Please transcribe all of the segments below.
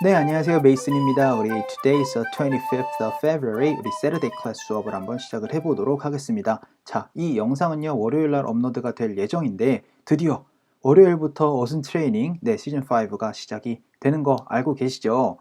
네, 안녕하세요. 메이슨입니다. 우리 today is the 25th of February 우리 Saturday class 수업을 한번 시작을 해보도록 하겠습니다. 자, 이 영상은요 월요일 날 업로드가 될 예정인데 드디어 월요일부터 어순 트레이닝 시즌 5가 시작이 되는 거 알고 계시죠?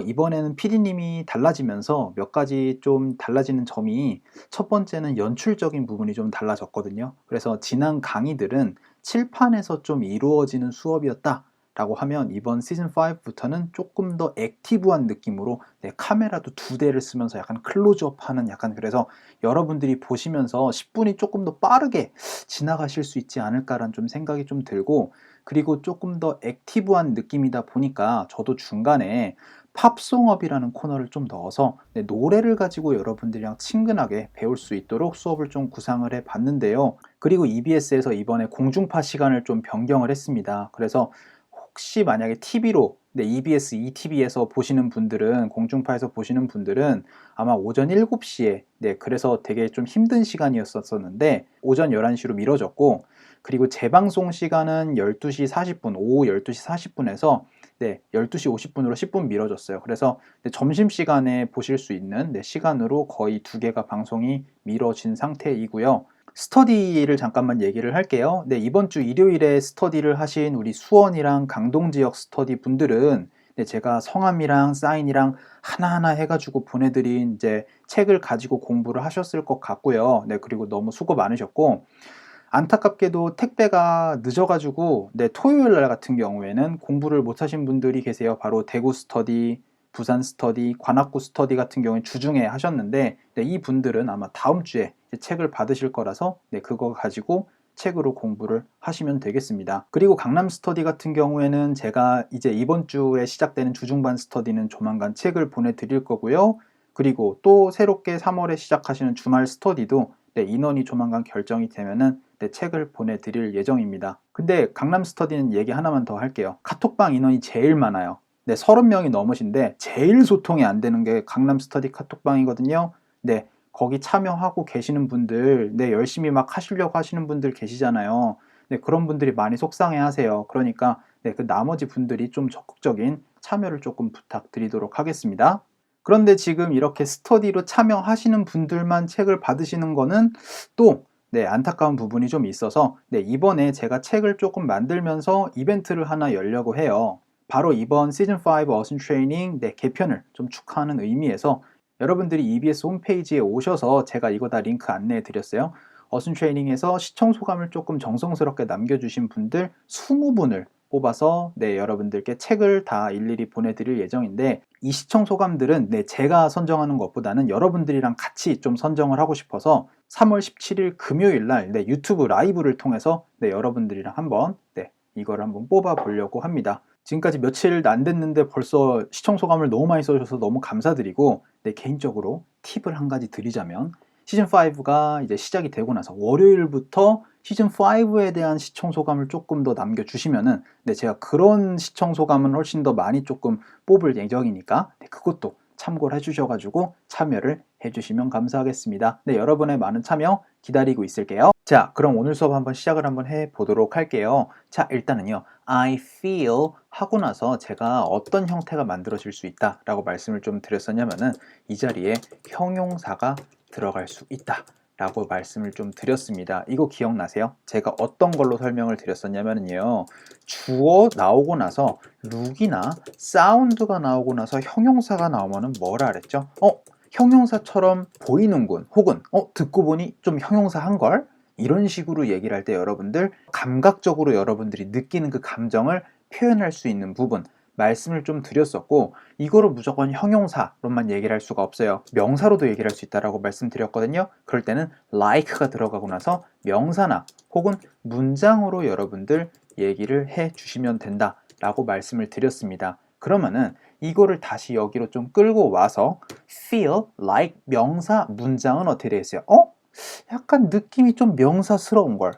이번에는 PD님이 달라지면서 몇 가지 좀 달라지는 점이 첫 번째는 연출적인 부분이 좀 달라졌거든요. 그래서 지난 강의들은 칠판에서 좀 이루어지는 수업이었다 라고 하면 이번 시즌 5부터는 조금 더 액티브한 느낌으로 카메라도 2대를 쓰면서 약간 클로즈업 하는 약간 그래서 여러분들이 보시면서 10분이 조금 더 빠르게 지나가실 수 있지 않을까라는 좀 생각이 좀 들고 그리고 조금 더 액티브한 느낌이다 보니까 저도 중간에 팝송업이라는 코너를 좀 넣어서 노래를 가지고 여러분들이랑 친근하게 배울 수 있도록 수업을 좀 구상을 해 봤는데요. 그리고 EBS에서 이번에 공중파 시간을 좀 변경을 했습니다. 그래서 혹시 만약에 TV로 EBS, ETV에서 보시는 분들은 공중파에서 보시는 분들은 아마 오전 7시에 그래서 되게 좀 힘든 시간이었었는데 오전 11시로 미뤄졌고 그리고 재방송 시간은 12시 40분, 오후 12시 40분에서 12시 50분으로 10분 미뤄졌어요. 그래서 점심시간에 보실 수 있는 시간으로 거의 두 개가 방송이 미뤄진 상태이고요. 스터디를 잠깐만 얘기를 할게요. 이번 주 일요일에 스터디를 하신 우리 수원이랑 강동 지역 스터디 분들은 제가 성함이랑 사인이랑 하나하나 해가지고 보내드린 이제 책을 가지고 공부를 하셨을 것 같고요. 그리고 너무 수고 많으셨고 안타깝게도 택배가 늦어가지고 토요일 날 같은 경우에는 공부를 못 하신 분들이 계세요. 바로 대구 스터디, 부산 스터디, 관악구 스터디 같은 경우에 주중에 하셨는데 이 분들은 아마 다음 주에 책을 받으실 거라서 그거 가지고 책으로 공부를 하시면 되겠습니다. 그리고 강남 스터디 같은 경우에는 제가 이제 이번 주에 시작되는 주중반 스터디는 조만간 책을 보내드릴 거고요. 그리고 또 새롭게 3월에 시작하시는 주말 스터디도 인원이 조만간 결정이 되면은 책을 보내드릴 예정입니다. 근데 강남 스터디는 얘기 하나만 더 할게요. 카톡방 인원이 제일 많아요. 30명이 넘으신데 제일 소통이 안 되는 게 강남 스터디 카톡방이거든요. 거기 참여하고 계시는 분들, 열심히 막 하시려고 하시는 분들 계시잖아요. 그런 분들이 많이 속상해 하세요. 그러니까 그 나머지 분들이 좀 적극적인 참여를 조금 부탁드리도록 하겠습니다. 그런데 지금 이렇게 스터디로 참여하시는 분들만 책을 받으시는 거는 또 안타까운 부분이 좀 있어서 이번에 제가 책을 조금 만들면서 이벤트를 하나 열려고 해요. 바로 이번 시즌5 어순 트레이닝 개편을 좀 축하하는 의미에서 여러분들이 EBS 홈페이지에 오셔서 제가 이거 다 링크 안내해 드렸어요. 어순 트레이닝에서 시청 소감을 조금 정성스럽게 남겨주신 분들 20분을 뽑아서 여러분들께 책을 다 일일이 보내드릴 예정인데 이 시청 소감들은 제가 선정하는 것보다는 여러분들이랑 같이 좀 선정을 하고 싶어서 3월 17일 금요일 날 유튜브 라이브를 통해서 여러분들이랑 한번 이걸 한번 뽑아 보려고 합니다. 지금까지 며칠 안 됐는데 벌써 시청 소감을 너무 많이 써주셔서 너무 감사드리고 개인적으로 팁을 한 가지 드리자면 시즌5가 이제 시작이 되고 나서 월요일부터 시즌5에 대한 시청 소감을 조금 더 남겨주시면은 제가 그런 시청 소감은 훨씬 더 많이 조금 뽑을 예정이니까 그것도 참고를 해주셔가지고 참여를 해주시면 감사하겠습니다. 여러분의 많은 참여 기다리고 있을게요. 자, 그럼 오늘 수업 한번 시작을 한번 해보도록 할게요. 자, 일단은요. I feel 하고 나서 제가 어떤 형태가 만들어질 수 있다 라고 말씀을 좀 드렸었냐면은 이 자리에 형용사가 들어갈 수 있다 라고 말씀을 좀 드렸습니다. 이거 기억나세요? 제가 어떤 걸로 설명을 드렸었냐면요. 주어 나오고 나서 룩이나 사운드가 나오고 나서 형용사가 나오면은 뭐라 그랬죠? 형용사처럼 보이는군 혹은 듣고 보니 좀 형용사 한걸? 이런 식으로 얘기를 할 때 여러분들 감각적으로 여러분들이 느끼는 그 감정을 표현할 수 있는 부분 말씀을 좀 드렸었고 이거를 무조건 형용사로만 얘기를 할 수가 없어요. 명사로도 얘기를 할 수 있다라고 말씀드렸거든요. 그럴 때는 like가 들어가고 나서 명사나 혹은 문장으로 여러분들 얘기를 해 주시면 된다라고 말씀을 드렸습니다. 그러면은 이거를 다시 여기로 좀 끌고 와서 feel like 명사 문장은 어떻게 되어 있어요? 약간 느낌이 좀 명사스러운 걸.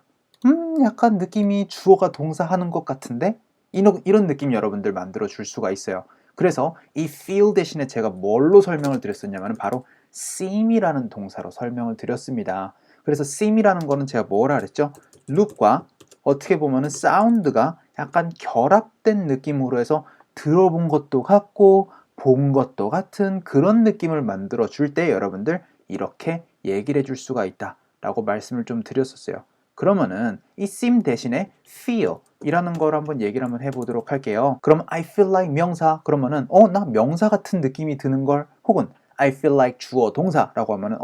약간 느낌이 주어가 동사하는 것 같은데? 이런 느낌 여러분들 만들어 줄 수가 있어요. 그래서 이 feel 대신에 제가 뭘로 설명을 드렸었냐면 바로 seem이라는 동사로 설명을 드렸습니다. 그래서 seem이라는 거는 제가 뭐라 그랬죠? look과 어떻게 보면은 사운드가 약간 결합된 느낌으로 해서 들어본 것도 같고 본 것도 같은 그런 느낌을 만들어 줄 때 여러분들 이렇게 얘기를 해줄 수가 있다 라고 말씀을 좀 드렸었어요. 그러면은 이 seem 대신에 feel 이라는 걸 한번 얘기를 한번 해보도록 할게요. 그럼 I feel like 명사 그러면은 나 명사 같은 느낌이 드는 걸, 혹은 I feel like 주어 동사라고 하면은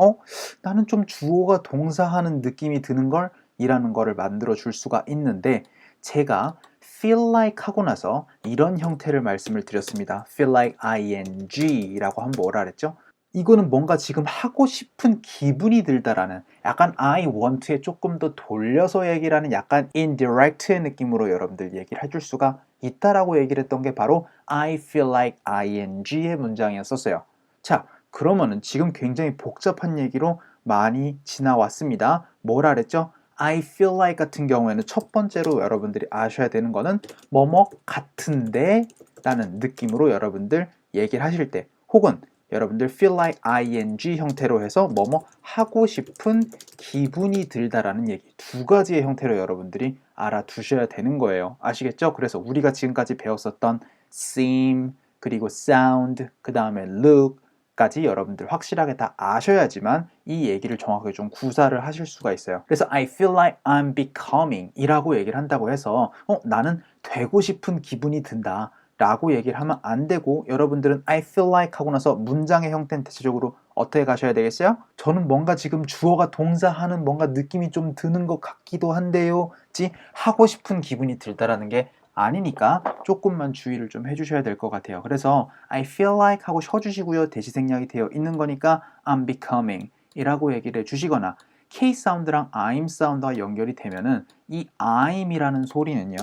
나는 좀 주어가 동사하는 느낌이 드는 걸 이라는 거를 만들어 줄 수가 있는데, 제가 feel like 하고 나서 이런 형태를 말씀을 드렸습니다. feel like ing라고 하면 뭐라 그랬죠? 이거는 뭔가 지금 하고 싶은 기분이 들다라는, 약간 I want to에 조금 더 돌려서 얘기를 하는 약간 indirect의 느낌으로 여러분들 얘기를 해줄 수가 있다라고 얘기를 했던 게 바로 I feel like ing의 문장이었었어요. 자, 그러면은 지금 굉장히 복잡한 얘기로 많이 지나왔습니다. 뭐라 그랬죠? I feel like 같은 경우에는 첫 번째로 여러분들이 아셔야 되는 거는 뭐뭐 같은데 라는 느낌으로 여러분들 얘기를 하실 때, 혹은 여러분들 feel like ing 형태로 해서 뭐뭐 하고 싶은 기분이 들다라는 얘기, 두 가지의 형태로 여러분들이 알아두셔야 되는 거예요. 아시겠죠? 그래서 우리가 지금까지 배웠었던 seem, 그리고 sound, 그 다음에 look 까지 여러분들 확실하게 다 아셔야지만 이 얘기를 정확하게 좀 구사를 하실 수가 있어요. 그래서 I feel like I'm becoming 이라고 얘기를 한다고 해서 나는 되고 싶은 기분이 든다 라고 얘기를 하면 안 되고, 여러분들은 I feel like 하고 나서 문장의 형태는 대체적으로 어떻게 가셔야 되겠어요? 저는 뭔가 지금 주어가 동사하는 뭔가 느낌이 좀 드는 것 같기도 한데요 지 하고 싶은 기분이 들다라는 게 아니니까 조금만 주의를 좀 해주셔야 될 것 같아요. 그래서 I feel like 하고 쉬어주시고요. 대시 생략이 되어 있는 거니까 I'm becoming 이라고 얘기를 해주시거나, K 사운드랑 I'm 사운드가 연결이 되면은 이 I'이라는 소리는요,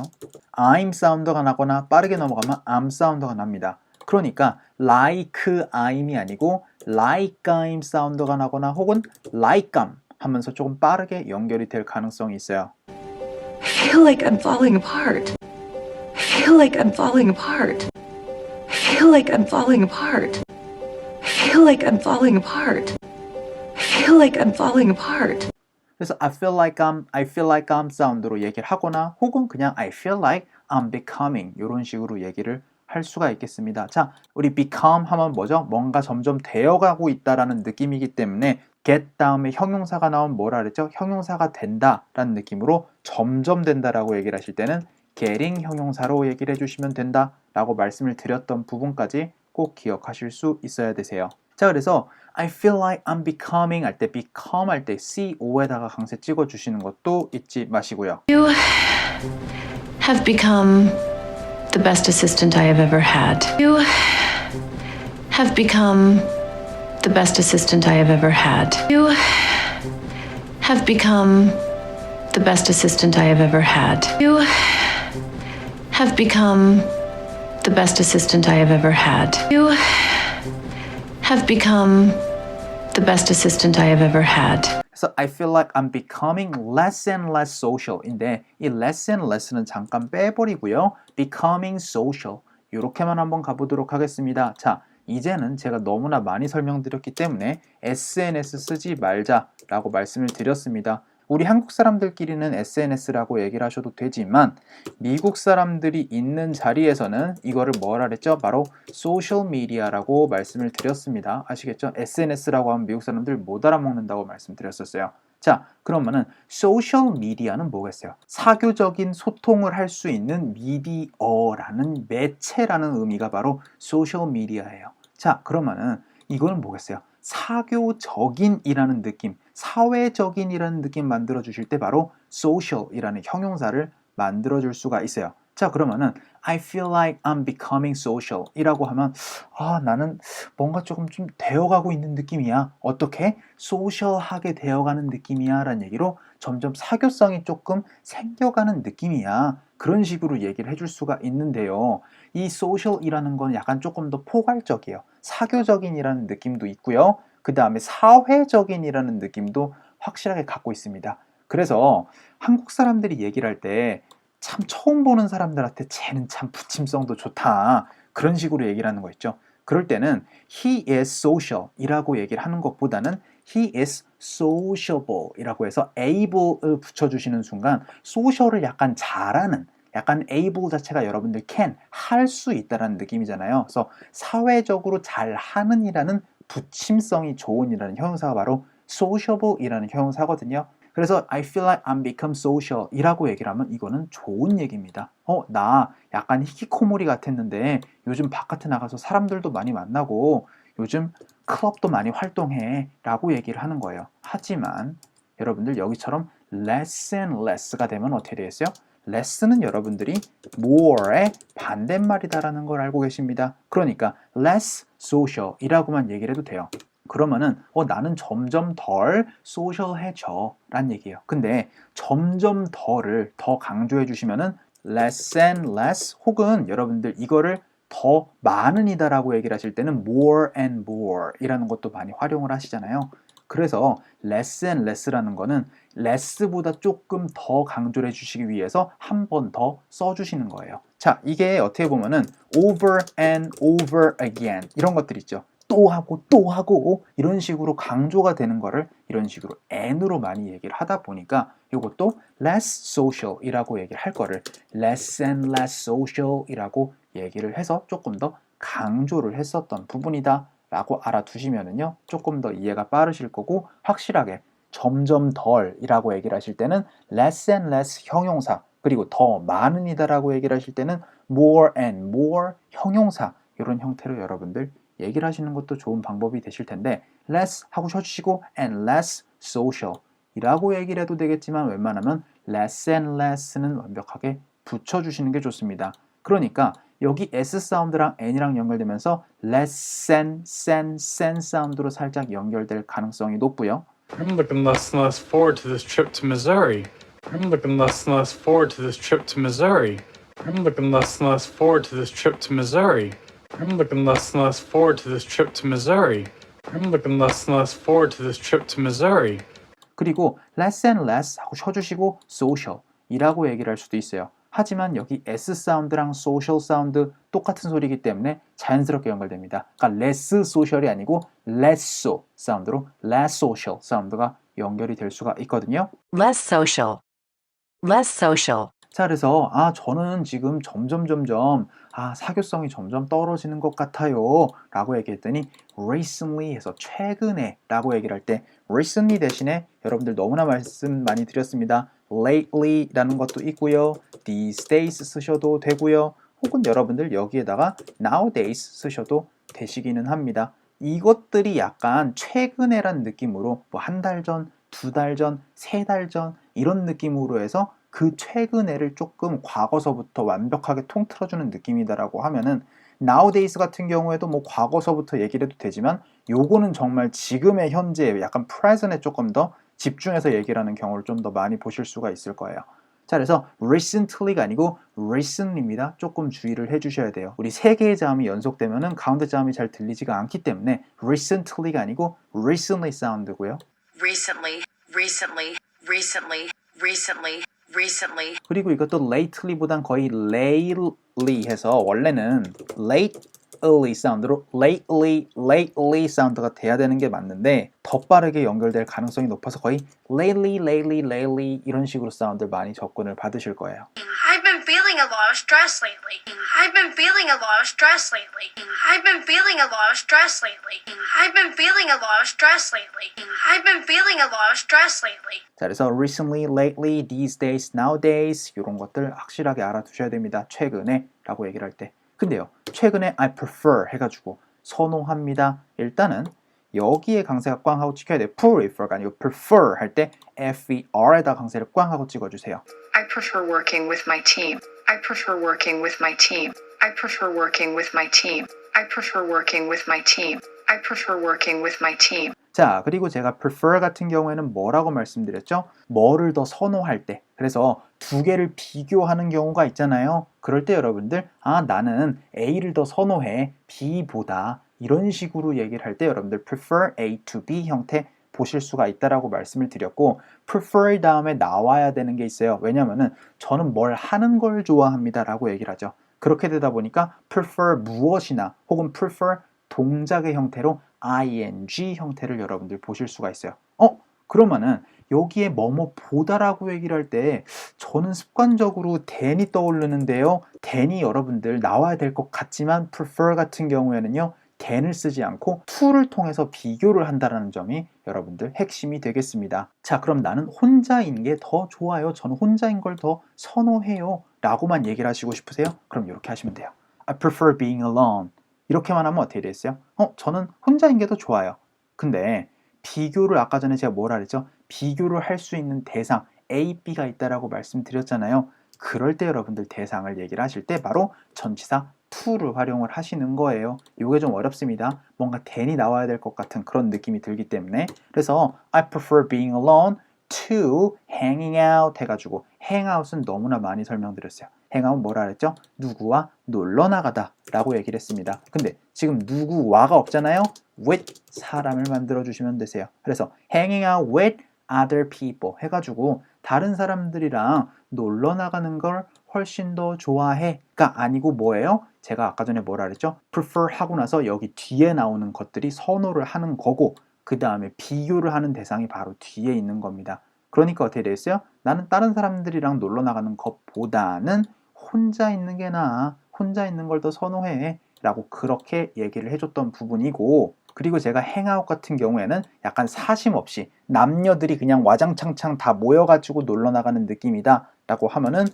I'm 사운드가 나거나 빠르게 넘어가면 I'm 사운드가 납니다. 그러니까 like I'이 아니고 like I'm 사운드가 나거나 혹은 like I'm 하면서 조금 빠르게 연결이 될 가능성이 있어요. I feel like I'm falling apart. I feel like I'm falling apart. I feel like I'm falling apart. I feel like I'm falling apart. I feel like I'm falling apart. 그래서 I feel like I'm 사운드로 얘기를 하거나, 혹은 그냥 I feel like I'm becoming 이런 식으로 얘기를 할 수가 있겠습니다. 자, 우리 become 하면 뭐죠? 뭔가 점점 되어가고 있다라는 느낌이기 때문에 get 다음에 형용사가 나오면 뭐라 그랬죠? 형용사가 된다라는 느낌으로 점점 된다라고 얘기를 하실 때는 getting 형용사로 얘기를 해주시면 된다라고 말씀을 드렸던 부분까지 꼭 기억하실 수 있어야 되세요. 자, 그래서 I feel like I'm becoming 할 때 become 할 때 CO에다가 강세 찍어 주시는 것도 잊지 마시고요. You have become the best assistant I have ever had. You have become the best assistant I have ever had. You have become the best assistant I have ever had. You have become the best assistant I have ever had. You have become the best assistant I have ever had. 그래서 I feel like I'm becoming less and less social인데, 이 less and less는 잠깐 빼버리고요. becoming social 이렇게만 한번 가보도록 하겠습니다. 자, 이제는 제가 너무나 많이 설명드렸기 때문에 SNS 쓰지 말자라고 말씀을 드렸습니다. 우리 한국 사람들끼리는 SNS라고 얘기를 하셔도 되지만 미국 사람들이 있는 자리에서는 이거를 뭐라 그랬죠? 바로 소셜 미디어라고 말씀을 드렸습니다. 아시겠죠? SNS라고 하면 미국 사람들 못 알아먹는다고 말씀드렸었어요. 자, 그러면은 소셜 미디어는 뭐겠어요? 사교적인 소통을 할 수 있는 미디어라는 매체라는 의미가 바로 소셜 미디어예요. 자, 그러면은 이거는 뭐겠어요? 사교적인이라는 느낌, 사회적인이라는 느낌 만들어 주실 때 바로 social이라는 형용사를 만들어 줄 수가 있어요. 자, 그러면은 I feel like I'm becoming social 이라고 하면 나는 뭔가 조금 좀 되어가고 있는 느낌이야. 어떻게? 소셜하게 되어가는 느낌이야 라는 얘기로 점점 사교성이 조금 생겨가는 느낌이야. 그런 식으로 얘기를 해줄 수가 있는데요. 이 소셜이라는 건 약간 조금 더 포괄적이에요. 사교적인이라는 느낌도 있고요. 그 다음에 사회적인이라는 느낌도 확실하게 갖고 있습니다. 그래서 한국 사람들이 얘기를 할 때 참 처음 보는 사람들한테 쟤는 참 붙임성도 좋다. 그런 식으로 얘기를 하는 거 있죠. 그럴 때는 he is social 이라고 얘기를 하는 것보다는 he is sociable 이라고 해서 able을 붙여주시는 순간 소셜을 약간 잘하는, 약간 able 자체가 여러분들 can, 할 수 있다라는 느낌이잖아요. 그래서 사회적으로 잘 하는 이라는 붙임성이 좋은 이라는 형용사가 바로 sociable 이라는 형용사거든요. 그래서 I feel like I'm become social 이라고 얘기를 하면 이거는 좋은 얘기입니다. 나 약간 히키코모리 같았는데 요즘 바깥에 나가서 사람들도 많이 만나고 요즘 클럽도 많이 활동해 라고 얘기를 하는 거예요. 하지만 여러분들 여기처럼 less and less가 되면 어떻게 되겠어요? less는 여러분들이 more의 반대말이다라는 걸 알고 계십니다. 그러니까 less social 이라고만 얘기를 해도 돼요. 그러면은 나는 점점 덜 소셜해져 라는 얘기예요. 근데 점점 덜을 더 강조해 주시면은 less and less 혹은 여러분들 이거를 더 많은 이다라고 얘기를 하실 때는 more and more 이라는 것도 많이 활용을 하시잖아요. 그래서 less and less라는 거는 less보다 조금 더 강조를 해주시기 위해서 한 번 더 써주시는 거예요. 자, 이게 어떻게 보면은 over and over again 이런 것들 있죠. 또 하고 이런 식으로 강조가 되는 거를 이런 식으로 and로 많이 얘기를 하다 보니까 이것도 less social 이라고 얘기를 할 거를 less and less social 이라고 얘기를 해서 조금 더 강조를 했었던 부분이다 라고 알아두시면은요 조금 더 이해가 빠르실 거고 확실하게 점점 덜 이라고 얘기를 하실 때는 less and less 형용사 그리고 더 많은 이다라고 얘기를 하실 때는 more and more 형용사 이런 형태로 여러분들 얘기를 하시는 것도 좋은 방법이 되실 텐데 less 하고 쉬어주시고 and less social 이라고 얘기를 해도 되겠지만 웬만하면 less and less는 완벽하게 붙여주시는 게 좋습니다. 그러니까 여기 S 사운드랑 N이랑 연결되면서 less sen 사운드로 살짝 연결될 가능성이 높고요. I'm looking less and less forward to this trip to Missouri. I'm looking less and less forward to this trip to Missouri. I'm looking less and less forward to this trip to Missouri. I'm looking less and less forward to this trip to Missouri. I'm looking less and less forward to this trip to Missouri. 그리고 less and less 하고 쉬어주시고 social 이라고 얘기를 할 수도 있어요. 하지만 여기 S 사운드랑 social 사운드 똑같은 소리이기 때문에 자연스럽게 연결됩니다. 그러니까 less social이 아니고 less so 사운드로 less social 사운드가 연결이 될 수가 있거든요. Less social. Less social. 자, 그래서 저는 지금 점점 사교성이 점점 떨어지는 것 같아요 라고 얘기했더니 recently 해서 최근에 라고 얘기를 할 때 recently 대신에 여러분들 너무나 말씀 많이 드렸습니다. lately 라는 것도 있고요. these days 쓰셔도 되고요. 혹은 여러분들 여기에다가 nowadays 쓰셔도 되시기는 합니다. 이것들이 약간 최근에란 느낌으로 뭐 한 달 전, 두 달 전, 세 달 전 이런 느낌으로 해서 그 최근에를 조금 과거서부터 완벽하게 통틀어주는 느낌이다라고 하면은 nowadays 같은 경우에도 뭐 과거서부터 얘기를 해도 되지만 요거는 정말 지금의 현재 약간 present에 조금 더 집중해서 얘기를 하는 경우를 좀 더 많이 보실 수가 있을 거예요. 자, 그래서 recently가 아니고 recently입니다. 조금 주의를 해주셔야 돼요. 우리 세 개의 자음이 연속되면은 가운데 자음이 잘 들리지가 않기 때문에 recently가 아니고 recently 사운드고요. Recently, recently, recently, recently, recently. 그리고 이것도 lately보단 거의 lately 해서 원래는 lately 사운드로 lately 사운드가 돼야 되는 게 맞는데 더 빠르게 연결될 가능성이 높아서 거의 lately 이런 식으로 사운드를 많이 접근을 받으실 거예요. I've been feeling a lot of stress lately. I've been feeling a lot of stress lately. I've been feeling a lot of stress lately. I've been feeling a lot of stress lately. I've been feeling a lot of stress lately. 자, 그래서 recently, lately, these days, nowadays 이런 것들 확실하게 알아두셔야 됩니다. 최근에 라고 얘기를 할 때. 근데요, 최근에 I prefer 해가지고 선호합니다. 일단은 여기에 강세가 꽝 하고 찍혀야 돼요. prefer가 아니고 prefer 할 때 FER에다 강세를 꽝 하고 찍어주세요. I prefer working with my team. I prefer working with my team. I prefer working with my team. I prefer working with my team. I prefer working with my team. 자, 그리고 제가 prefer 같은 경우에는 뭐라고 말씀드렸죠? 뭐를 더 선호할 때. 그래서 두 개를 비교하는 경우가 있잖아요. 그럴 때 여러분들, 나는 A를 더 선호해. B보다. 이런 식으로 얘기를 할 때 여러분들 prefer A to B 형태 보실 수가 있다라고 말씀을 드렸고 prefer 다음에 나와야 되는 게 있어요. 왜냐면은 저는 뭘 하는 걸 좋아합니다 라고 얘기를 하죠. 그렇게 되다 보니까 prefer 무엇이나 혹은 prefer 동작의 형태로 ing 형태를 여러분들 보실 수가 있어요. 그러면은 여기에 뭐뭐 보다라고 얘기를 할 때 저는 습관적으로 than이 떠오르는데요. than이 여러분들 나와야 될 것 같지만 prefer 같은 경우에는요. than을 쓰지 않고 to를 통해서 비교를 한다는 점이 여러분들 핵심이 되겠습니다. 자, 그럼 나는 혼자인 게 더 좋아요. 저는 혼자인 걸 더 선호해요. 라고만 얘기를 하시고 싶으세요? 그럼 이렇게 하시면 돼요. I prefer being alone. 이렇게만 하면 어떻게 되겠어요? 저는 혼자인 게 더 좋아요. 근데 비교를 아까 전에 제가 뭐라 그랬죠? 비교를 할 수 있는 대상 A, B가 있다라고 말씀드렸잖아요. 그럴 때 여러분들 대상을 얘기를 하실 때 바로 전치사 to를 활용을 하시는 거예요. 이게 좀 어렵습니다. 뭔가 than이 나와야 될 것 같은 그런 느낌이 들기 때문에 그래서 I prefer being alone to hanging out 해가지고 hangout은 너무나 많이 설명드렸어요. hangout 뭐라 그랬죠? 누구와 놀러 나가다 라고 얘기를 했습니다. 근데 지금 누구와가 없잖아요. with 사람을 만들어 주시면 되세요. 그래서 hanging out with other people 해가지고 다른 사람들이랑 놀러 나가는 걸 훨씬 더 좋아해가 아니고 뭐예요? 제가 아까 전에 뭐라 그랬죠? prefer 하고 나서 여기 뒤에 나오는 것들이 선호를 하는 거고 그 다음에 비교를 하는 대상이 바로 뒤에 있는 겁니다. 그러니까 어떻게 되겠어요? 나는 다른 사람들이랑 놀러 나가는 것보다는 혼자 있는 게 나아. 혼자 있는 걸 더 선호해. 라고 그렇게 얘기를 해줬던 부분이고 그리고 제가 행아웃 같은 경우에는 약간 사심 없이 남녀들이 그냥 와장창창 다 모여가지고 놀러 나가는 느낌이다 라고 하면은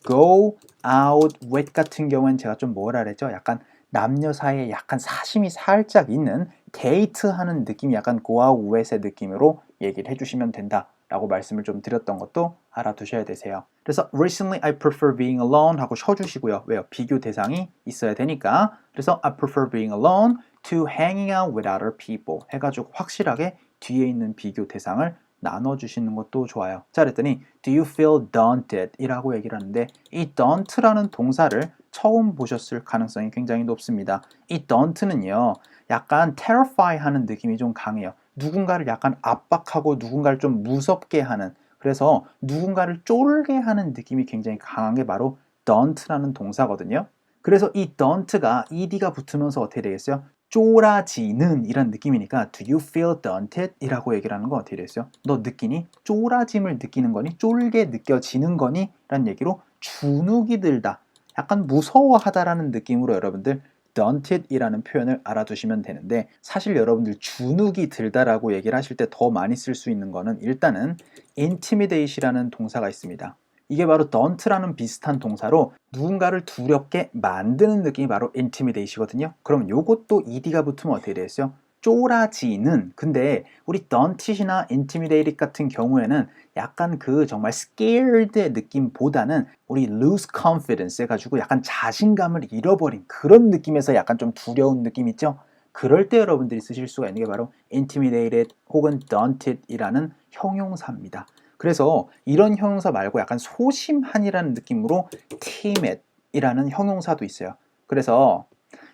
go out with 같은 경우에는 제가 좀 뭐라 그랬죠? 약간 남녀 사이에 약간 사심이 살짝 있는 데이트하는 느낌이 약간 go out with의 느낌으로 얘기를 해주시면 된다 라고 말씀을 좀 드렸던 것도 알아두셔야 되세요. 그래서 recently I prefer being alone 하고 쉬어주시고요. 왜요? 비교 대상이 있어야 되니까. 그래서 I prefer being alone to hanging out with other people 해가지고 확실하게 뒤에 있는 비교 대상을 나눠주시는 것도 좋아요. 자, 그랬더니 do you feel daunted? 이라고 얘기를 하는데 이 daunt라는 동사를 처음 보셨을 가능성이 굉장히 높습니다. 이 daunt는요 약간 terrify 하는 느낌이 좀 강해요. 누군가를 약간 압박하고 누군가를 좀 무섭게 하는 그래서 누군가를 쫄게 하는 느낌이 굉장히 강한 게 바로 daunt라는 동사거든요. 그래서 이 daunt가 ed가 붙으면서 어떻게 되겠어요? 쫄아지는 이란 느낌이니까 do you feel daunted? 이라고 얘기를 하는 건 어떻게 되겠어요? 너 느끼니? 쫄아짐을 느끼는 거니? 쫄게 느껴지는 거니? 라는 얘기로 주눅이 들다 약간 무서워하다라는 느낌으로 여러분들 daunted 이라는 표현을 알아두시면 되는데 사실 여러분들 주눅이 들다라고 얘기를 하실 때 더 많이 쓸 수 있는 거는 일단은 intimidate이라는 동사가 있습니다. 이게 바로 daunt라는 비슷한 동사로 누군가를 두렵게 만드는 느낌이 바로 intimidate이거든요. 그럼 요것도 ed가 붙으면 어떻게 되겠어요? 쫄아지는. 근데 우리 daunt이나 intimidate 같은 경우에는 약간 그 정말 scared의 느낌보다는 우리 lose confidence 해가지고 약간 자신감을 잃어버린 그런 느낌에서 약간 좀 두려운 느낌 있죠? 그럴 때 여러분들이 쓰실 수가 있는 게 바로 intimidated 혹은 daunted 이라는 형용사입니다. 그래서 이런 형용사 말고 약간 소심한이라는 느낌으로 timid 이라는 형용사도 있어요. 그래서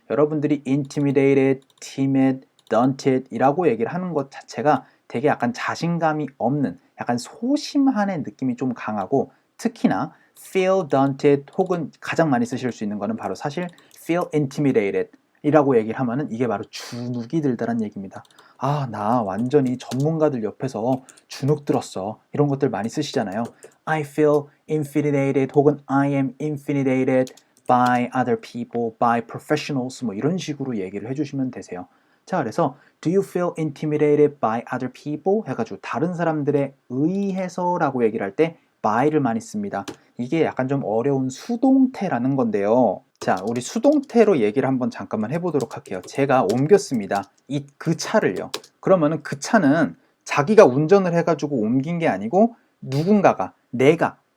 여러분들이 intimidated, timid, daunted 이라고 얘기를 하는 것 자체가 되게 약간 자신감이 없는 약간 소심한의 느낌이 좀 강하고 특히나 feel daunted 혹은 가장 많이 쓰실 수 있는 거는 바로 사실 feel intimidated 이라고 얘기를 하면은 이게 바로 주눅이 들다란 얘기입니다. 아, 나 완전히 전문가들 옆에서 주눅 들었어. 이런 것들 많이 쓰시잖아요. I feel intimidated 혹은 I am intimidated by other people, by professionals 뭐 이런 식으로 얘기를 해주시면 되세요. 자, 그래서 do you feel intimidated by other people? 해가지고 다른 사람들에 의해서 라고 얘기를 할 때 by를 많이 씁니다. 이게 약간 좀 어려운 수동태라는 건데요. 자, 우리 수동태로 얘기를 한번 잠깐만 해보도록 할게요. 제가 옮겼습니다. 그 차를요. 그러면은 그 차는 자기가 운전을 해가지고 옮긴 게 아니고 누군가가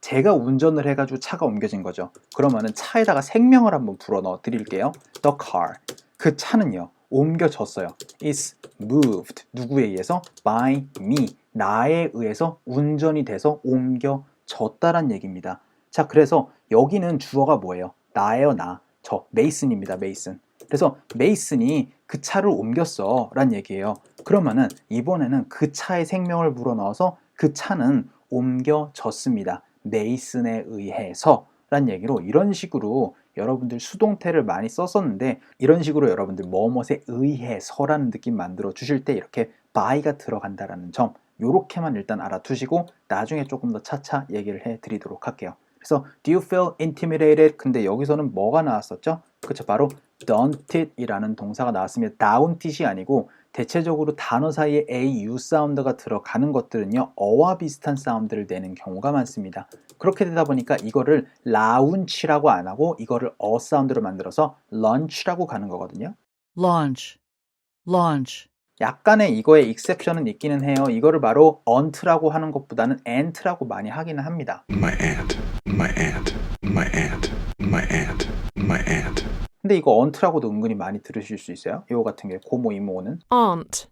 제가 운전을 해가지고 차가 옮겨진 거죠. 그러면은 차에다가 생명을 한번 불어 넣어 드릴게요. The car. 그 차는요. 옮겨졌어요. It's moved. 누구에 의해서? By me. 나에 의해서 운전이 돼서 옮겨졌다란 얘기입니다. 자, 그래서 여기는 주어가 뭐예요? 나예요, 나. 저 메이슨입니다, 메이슨. 그래서 메이슨이 그 차를 옮겼어 란 얘기예요. 그러면은 이번에는 그 차에 생명을 불어넣어서 그 차는 옮겨졌습니다. 메이슨에 의해서 란 얘기로 이런 식으로 여러분들 수동태를 많이 썼었는데 이런 식으로 여러분들 뭐뭐에 의해서라는 느낌 만들어 주실 때 이렇게 by가 들어간다라는 점 요렇게만 일단 알아두시고 나중에 조금 더 차차 얘기를 해드리도록 할게요. 그래서 do you feel intimidated? 근데 여기서는 뭐가 나왔었죠? 그쵸, 바로 don't it 이라는 동사가 나왔습니다. don't it이 아니고 대체적으로 단어 사이에 a, u 사운드가 들어가는 것들은요 어와 비슷한 사운드를 내는 경우가 많습니다. 그렇게 되다 보니까 이거를 라운치라고 안 하고 이거를 어 사운드로 만들어서 lunch라고 가는 거거든요. launch, launch, 약간의 이거에 익셉션은 있기는 해요. 이거를 바로 aunt라고 하는 것보다는 aunt라고 많이 하기는 합니다. My aunt, my aunt, my aunt, my aunt, my aunt. 근데 이거 aunt라고도 은근히 많이 들으실 수 있어요. 이거 같은 게 고모 이모는. aunt,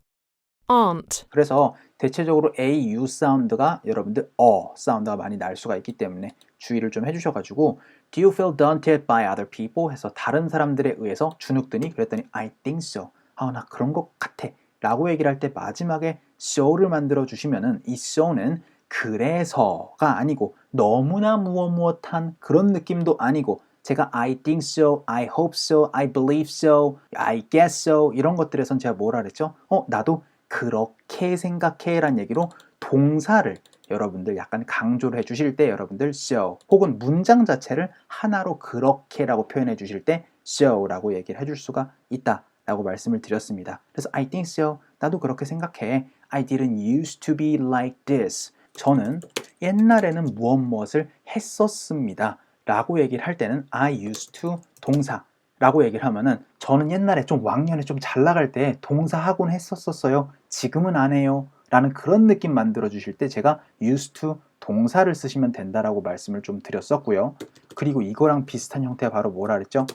aunt, 그래서 대체적으로 A, U 사운드가 여러분들 어 사운드가 많이 날 수가 있기 때문에 주의를 좀 해주셔가지고 Do you feel daunted by other people? 해서 다른 사람들에 의해서 주눅드니? 그랬더니 I think so. 나 그런 것 같아. 라고 얘기를 할 때 마지막에 so를 만들어 주시면은 이 so는 그래서가 아니고 너무나 무엇무엇한 그런 느낌도 아니고 제가 I think so, I hope so, I believe so, I guess so 이런 것들에선 제가 뭐라 그랬죠? 나도 그렇게 생각해 라는 얘기로 동사를 여러분들 약간 강조를 해주실 때 여러분들 so 혹은 문장 자체를 하나로 그렇게라고 표현해 주실 때 so라고 얘기를 해줄 수가 있다 라고 말씀을 드렸습니다. 그래서 I think so, 나도 그렇게 생각해. I didn't used to be like this. 저는 옛날에는 무엇을 했었습니다 라고 얘기를 할 때는 I used to 동사 라고 얘기를 하면은 저는 옛날에 좀 왕년에 좀 잘 나갈 때 동사 하곤 했었어요. 지금은 안 해요. 라는 그런 느낌 만들어 주실 때 제가 used to 동사를 쓰시면 된다라고 말씀을 좀 드렸었고요. 그리고 이거랑 비슷한 형태가 바로 뭐라 그랬죠?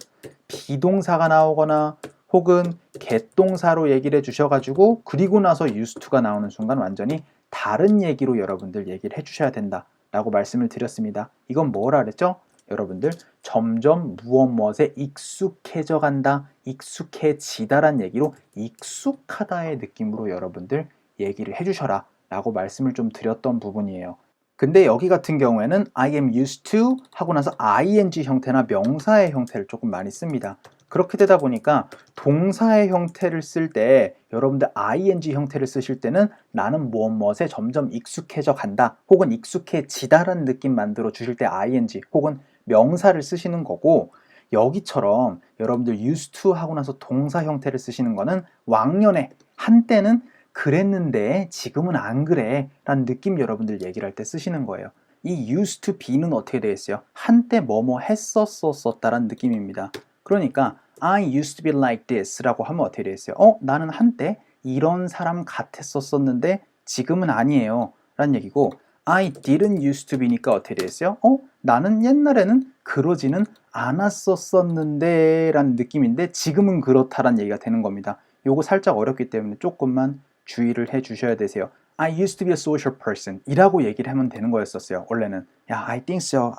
비동사가 나오거나 혹은 get 동사로 얘기를 해주셔가지고 그리고 나서 used to가 나오는 순간 완전히 다른 얘기로 여러분들 얘기를 해주셔야 된다라고 말씀을 드렸습니다. 이건 뭐라 그랬죠? 여러분들 점점 무엇에 익숙해져 간다, 익숙해지다란 얘기로 익숙하다의 느낌으로 여러분들 얘기를 해주셔라 라고 말씀을 좀 드렸던 부분이에요. 근데 여기 같은 경우에는 I am used to 하고 나서 ing 형태나 명사의 형태를 조금 많이 씁니다. 그렇게 되다 보니까 동사의 형태를 쓸 때 여러분들 ing 형태를 쓰실 때는 나는 무엇에 점점 익숙해져 간다 혹은 익숙해지다라는 느낌 만들어 주실 때 ing 혹은 명사를 쓰시는 거고 여기처럼 여러분들 used to 하고 나서 동사 형태를 쓰시는 거는 왕년에 한때는 그랬는데 지금은 안 그래 라는 느낌 여러분들 얘기를 할 때 쓰시는 거예요. 이 used to be는 어떻게 되겠어요? 한때 뭐뭐 했었었다라는 느낌입니다. 그러니까 I used to be like this 라고 하면 어떻게 되겠어요? 나는 한때 이런 사람 같았었는데 지금은 아니에요 라는 얘기고 I didn't used to be니까 어떻게 되겠어요? 나는 옛날에는 그러지는 않았었는데 라는 느낌인데 지금은 그렇다라는 얘기가 되는 겁니다. 요거 살짝 어렵기 때문에 조금만 주의를 해 주셔야 되세요. I used to be a social person 이라고 얘기를 하면 되는 거였었어요. 원래는 야 I think so.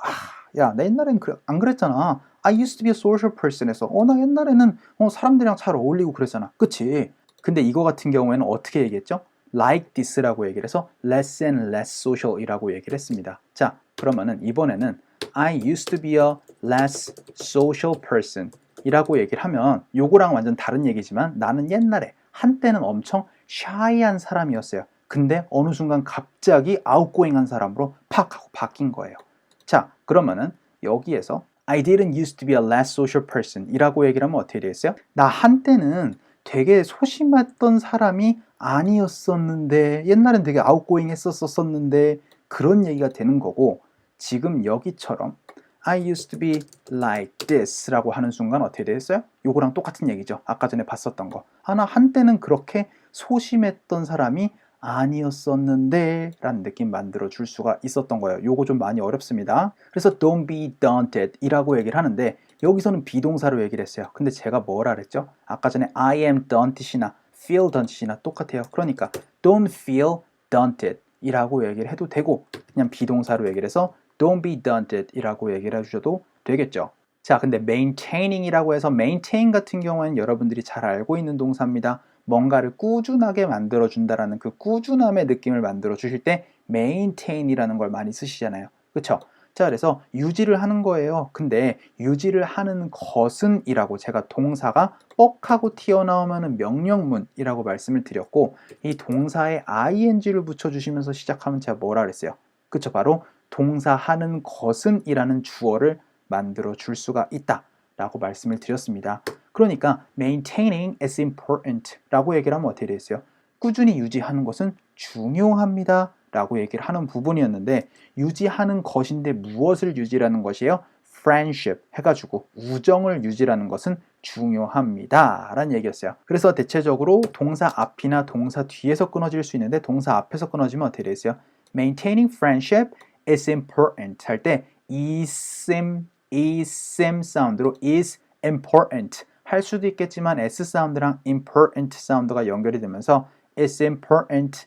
야 나 옛날엔 안 그랬잖아. I used to be a social person 에서 나 옛날에는 사람들이랑 잘 어울리고 그랬잖아. 그치? 근데 이거 같은 경우에는 어떻게 얘기했죠? like this라고 얘기를 해서 less and less social 이라고 얘기를 했습니다. 자 그러면은 이번에는 I used to be a less social person 이라고 얘기를 하면 요거랑 완전 다른 얘기지만 나는 옛날에 한때는 엄청 shy한 사람이었어요. 근데 어느 순간 갑자기 outgoing한 사람으로 팍 하고 바뀐 거예요. 자 그러면은 여기에서 I didn't used to be a less social person 이라고 얘기를 하면 어떻게 되겠어요? 나 한때는 되게 소심했던 사람이 아니었었는데 옛날엔 되게 outgoing 했었었는데 그런 얘기가 되는 거고 지금 여기처럼 I used to be like this 라고 하는 순간 어떻게 되겠어요? 요거랑 똑같은 얘기죠. 아까 전에 봤었던 거. 나 한때는 그렇게 소심했던 사람이 아니었었는데 라는 느낌 만들어 줄 수가 있었던 거예요. 요거 좀 많이 어렵습니다. 그래서 don't be daunted 이라고 얘기를 하는데 여기서는 비동사로 얘기를 했어요. 근데 제가 뭐라 그랬죠? 아까 전에 I am daunted이나 feel daunted이나 똑같아요. 그러니까 don't feel daunted 이라고 얘기를 해도 되고 그냥 비동사로 얘기를 해서 don't be daunted 이라고 얘기를 해주셔도 되겠죠. 자, 근데 maintaining 이라고 해서 maintain 같은 경우에는 여러분들이 잘 알고 있는 동사입니다. 뭔가를 꾸준하게 만들어준다라는 그 꾸준함의 느낌을 만들어 주실 때 maintain이라는 걸 많이 쓰시잖아요. 그쵸? 자, 그래서 유지를 하는 거예요. 근데 유지를 하는 것은 이라고 제가 동사가 뻑하고 튀어나오면 명령문이라고 말씀을 드렸고 이 동사에 ing를 붙여주시면서 시작하면 제가 뭐라 그랬어요? 그쵸? 바로 동사 하는 것은 이라는 주어를 만들어 줄 수가 있다 라고 말씀을 드렸습니다. 그러니까 maintaining is important 라고 얘기를 하면 어떻게 되겠어요? 꾸준히 유지하는 것은 중요합니다 라고 얘기를 하는 부분이었는데 유지하는 것인데 무엇을 유지라는 것이에요? friendship 해가지고 우정을 유지라는 것은 중요합니다 라는 얘기였어요. 그래서 대체적으로 동사 앞이나 동사 뒤에서 끊어질 수 있는데 동사 앞에서 끊어지면 어떻게 되겠어요? maintaining friendship is important 할 때 ism 사운드로 is important 할 수도 있겠지만 S 사운드랑 important 사운드가 연결이 되면서 is important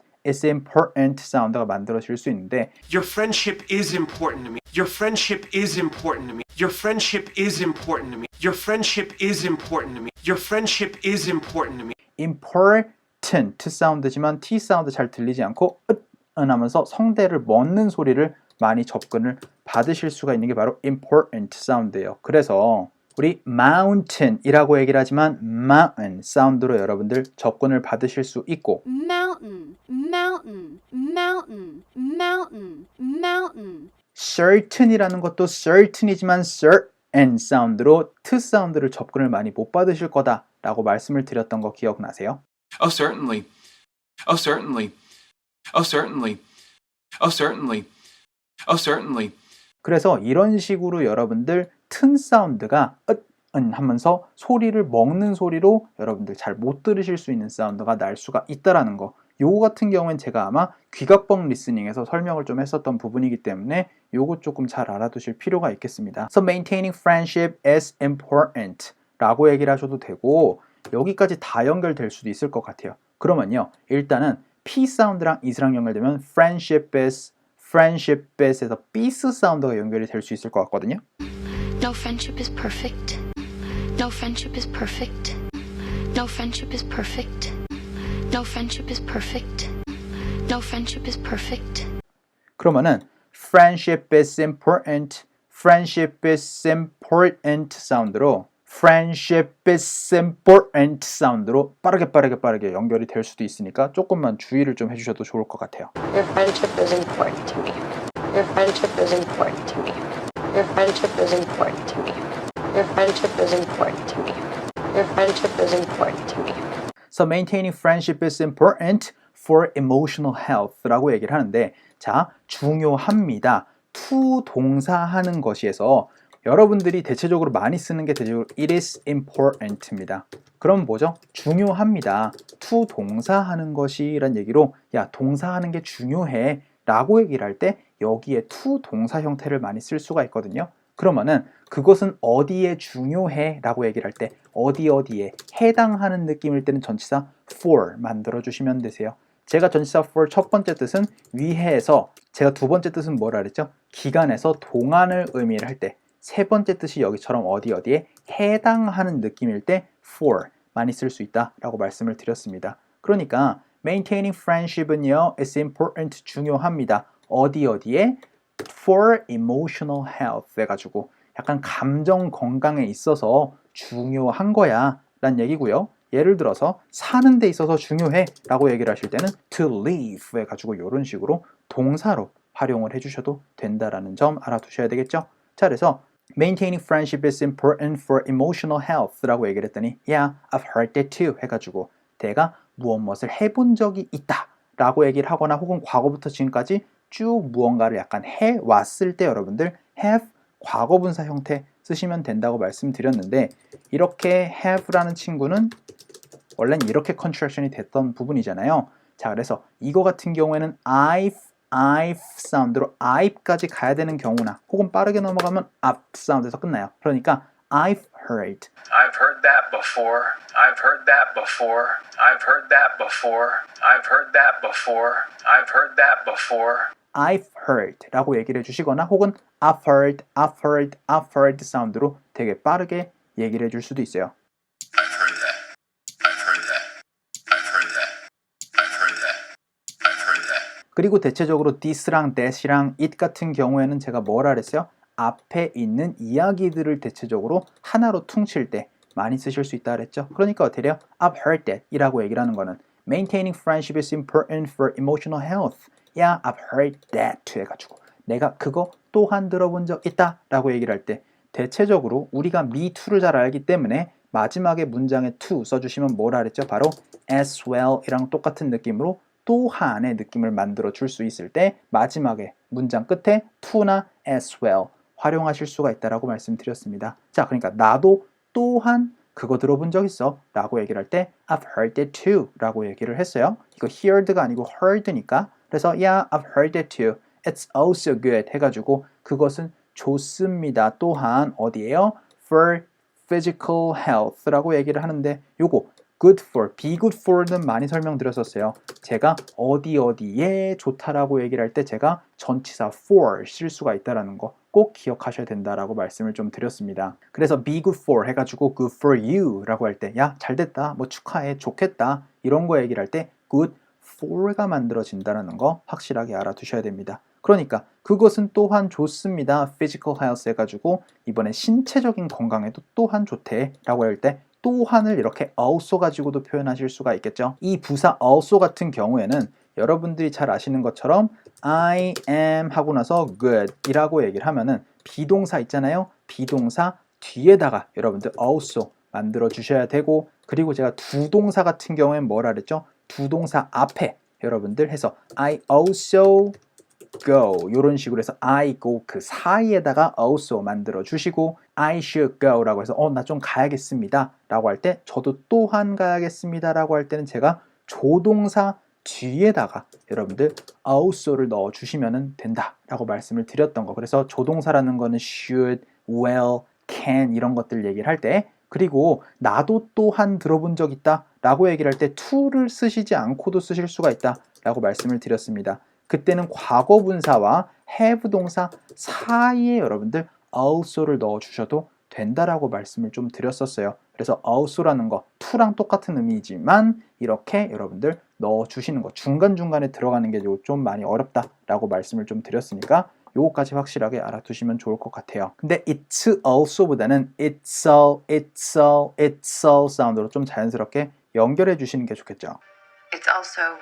사운드가 만들어질 수 있는데 Your friendship is important to me. Your friendship is important to me. Your friendship is important to me. Your friendship is important to me. Your friendship is important to me. important 사운드지만 T 사운드 잘 들리지 않고 은 하면서 성대를 멎는 소리를 많이 접근을 받으실 수가 있는 게 바로 important 사운드예요. 그래서 우리 mountain이라고 얘기를 하지만 mountain 사운드로 여러분들 접근을 받으실 수 있고 Mountain, mountain, mountain, mountain, mountain. certain이라는 것도 certain이지만 certain 사운드로 t 사운드를 접근을 많이 못 받으실 거다라고 말씀을 드렸던 거 기억나세요? Oh, certainly. Oh, certainly. Oh, certainly. Oh, certainly. Oh, certainly. 그래서 이런 식으로 여러분들 튼 사운드가 은 하면서 소리를 먹는 소리로 여러분들 잘 못 들으실 수 있는 사운드가 날 수가 있다라는 거. 요거 같은 경우엔 제가 아마 귀각법 리스닝에서 설명을 좀 했었던 부분이기 때문에 요거 조금 잘 알아두실 필요가 있겠습니다. So maintaining friendship is important 라고 얘기를 하셔도 되고 여기까지 다 연결될 수도 있을 것 같아요. 그러면요 일단은 P 사운드랑 is랑 연결되면 friendship에서 bis 사운드가 연결이 될 수 있을 것 같거든요. No friendship is perfect. No friendship is perfect. No friendship is perfect. No friendship is perfect. No friendship is perfect. 그러면은 friendship is important, friendship is important 사운드로 friendship is important 사운드로 빠르게 연결이 될 수도 있으니까 조금만 주의를 좀 해주셔도 좋을 것 같아요. Your friendship is important to me. Your friendship is important to me. Your friendship is important to me. Your friendship is important to me. Your friendship is important to me. So maintaining friendship is important for emotional health라고 얘기를 하는데 자, 중요합니다. to 동사하는 것이에서 여러분들이 대체적으로 많이 쓰는 게 대체적으로 it is important입니다. 그럼 뭐죠? 중요합니다. to 동사하는 것이란 얘기로 야, 동사하는 게 중요해 라고 얘기를 할 때 여기에 to 동사 형태를 많이 쓸 수가 있거든요. 그러면은 그것은 어디에 중요해 라고 얘기를 할 때 어디에 해당하는 느낌일 때는 전치사 for 만들어 주시면 되세요. 제가 전치사 for 첫 번째 뜻은 위해에서 제가 두 번째 뜻은 뭐라 그랬죠? 기간에서 동안을 의미를 할 때 세 번째 뜻이 여기처럼 어디에 해당하는 느낌일 때 for 많이 쓸 수 있다 라고 말씀을 드렸습니다. 그러니까 maintaining friendship은요 is important 중요합니다. 어디에 for emotional health 해가지고 약간 감정 건강에 있어서 중요한 거야 라는 얘기고요. 예를 들어서 사는 데 있어서 중요해 라고 얘기를 하실 때는 to live 해가지고 이런 식으로 동사로 활용을 해주셔도 된다라는 점 알아두셔야 되겠죠. 자, 그래서 maintaining friendship is important for emotional health 라고 얘기를 했더니 Yeah, I've heard that too 해가지고 내가 무엇을 해본 적이 있다 라고 얘기를 하거나 혹은 과거부터 지금까지 쭉 무언가를 약간 해왔을 때 여러분들 have 과거분사 형태 쓰시면 된다고 말씀드렸는데 이렇게 have라는 친구는 원래는 이렇게 컨트랙션이 됐던 부분이잖아요. 자, 그래서 이거 같은 경우에는 I've 사운드로 I'까지 가야 되는 경우나 혹은 빠르게 넘어가면 up 사운드에서 끝나요. 그러니까 I've heard. I've heard that before. I've heard that before. I've heard that before. I've heard that before. I've heard that before. I've heard 라고 얘기를 해주시거나 혹은 I've heard 사운드로 되게 빠르게 얘기를 해줄 수도 있어요. I've heard that. I've heard that. I've heard that. I've heard that. I've heard that. 그리고 대체적으로 this랑 that이랑 it 같은 경우에는 제가 뭐라 그랬어요? 앞에 있는 이야기들을 대체적으로 하나로 퉁칠 때 많이 쓰실 수 있다 그랬죠. 그러니까 어떻게 돼요? I've heard that 이라고 얘기를 하는 거는 Maintaining friendship is important for emotional health. Yeah, I've heard that 해가지고 내가 그거 또한 들어본 적 있다 라고 얘기를 할 때 대체적으로 우리가 me too를 잘 알기 때문에 마지막에 문장에 to 써주시면 뭐라 그랬죠? 바로 as well 이랑 똑같은 느낌으로 또한의 느낌을 만들어 줄 수 있을 때 마지막에 문장 끝에 to나 as well 활용하실 수가 있다라고 말씀드렸습니다. 자, 그러니까 나도 또한 그거 들어본 적 있어 라고 얘기를 할 때 I've heard that too 라고 얘기를 했어요. 이거 heard가 아니고 heard니까 그래서 yeah, I've heard that too. It's also good 해가지고 그것은 좋습니다. 또한 어디에요? For physical health라고 얘기를 하는데 요거 good for, be good for는 많이 설명드렸었어요. 제가 어디에 좋다라고 얘기를 할 때 제가 전치사 for 쓸 수가 있다는 거 꼭 기억하셔야 된다라고 말씀을 좀 드렸습니다. 그래서 be good for 해가지고 good for you 라고 할 때 야, 잘됐다, 뭐 축하해, 좋겠다 이런 거 얘기를 할 때 good for가 만들어진다는 거 확실하게 알아두셔야 됩니다. 그러니까 그것은 또한 좋습니다. physical health 해가지고 이번에 신체적인 건강에도 또한 좋대 라고 할 때 또한을 이렇게 also 가지고도 표현하실 수가 있겠죠. 이 부사 also 같은 경우에는 여러분들이 잘 아시는 것처럼 I am 하고 나서 good 이라고 얘기를 하면은 비동사 있잖아요. 비동사 뒤에다가 여러분들 also 만들어 주셔야 되고 그리고 제가 두 동사 같은 경우에는 뭐라 그랬죠? 두 동사 앞에 여러분들 해서 I also go 이런 식으로 해서 I go 그 사이에다가 also 만들어 주시고 I should go 라고 해서 나 좀 가야겠습니다 라고 할 때 저도 또한 가야겠습니다 라고 할 때는 제가 조동사 뒤에다가 여러분들 also를 넣어 주시면 된다 라고 말씀을 드렸던 거. 그래서 조동사라는 거는 should, will, can 이런 것들 얘기를 할 때 그리고 나도 또한 들어본 적 있다 라고 얘기를 할 때 to를 쓰시지 않고도 쓰실 수가 있다 라고 말씀을 드렸습니다. 그때는 과거분사와 have 동사 사이에 여러분들 also를 넣어 주셔도 된다라고 말씀을 좀 드렸었어요. 그래서 also라는 거 to랑 똑같은 의미이지만 이렇게 여러분들 넣어 주시는 거 중간중간에 들어가는 게 좀 많이 어렵다라고 말씀을 좀 드렸으니까 요거까지 확실하게 알아두시면 좋을 것 같아요. 근데 it's also보다는 it's all 사운드로 좀 자연스럽게 연결해 주시는 게 좋겠죠. It's also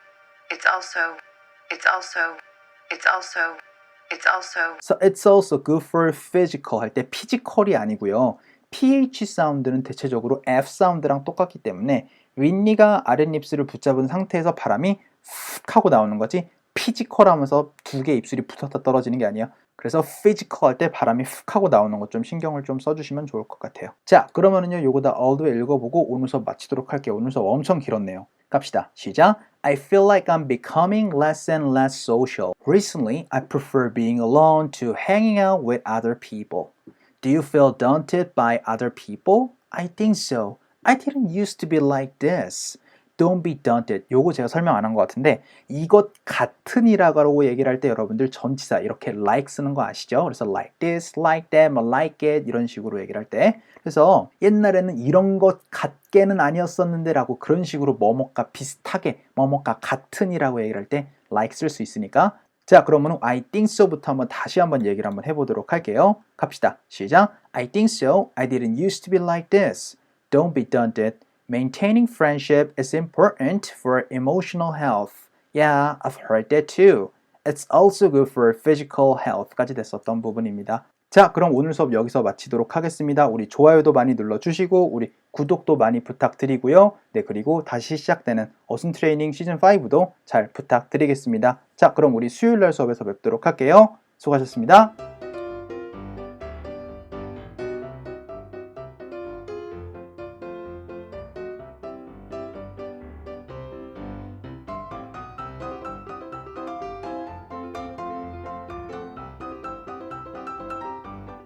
So it's also good for physical 할 때 physical이 아니고요. ph 사운드는 대체적으로 f 사운드랑 똑같기 때문에 윗니가 아랫입술을 붙잡은 상태에서 바람이 훅 하고 나오는 거지 physical 하면서 두 개 입술이 붙었다 떨어지는 게 아니에요. 그래서 physical 할 때 바람이 훅 하고 나오는 것 좀 신경을 좀 써주시면 좋을 것 같아요. 자, 그러면은요 요거 다 all도 읽어보고 오늘 수업 마치도록 할게요. 오늘 수업 엄청 길었네요. 갑시다. 시작. I feel like I'm becoming less and less social. Recently, I prefer being alone to hanging out with other people. Do you feel daunted by other people? I think so. I didn't used to be like this. Don't be daunted. 요거 제가 설명 안 한 것 같은데 이것 같은이라고 얘기를 할 때 여러분들 전치사 이렇게 like 쓰는 거 아시죠? 그래서 like this, like that, 뭐 like it 이런 식으로 얘기를 할 때 그래서 옛날에는 이런 것 같게는 아니었었는데 라고 그런 식으로 뭐뭐가 비슷하게 뭐뭐가 같은이라고 얘기를 할 때 like 쓸 수 있으니까 자, 그러면 I think so부터 한번 다시 한번 얘기를 한번 해보도록 할게요. 갑시다. 시작. I think so. I didn't used to be like this. Don't be daunted. Maintaining friendship is important for emotional health. Yeah, I've heard that too. It's also good for physical health까지 됐었던 부분입니다. 자, 그럼 오늘 수업 여기서 마치도록 하겠습니다. 우리 좋아요도 많이 눌러주시고 우리 구독도 많이 부탁드리고요. 네, 그리고 다시 시작되는 어순 트레이닝 시즌5도 잘 부탁드리겠습니다. 자, 그럼 우리 수요일날 수업에서 뵙도록 할게요. 수고하셨습니다.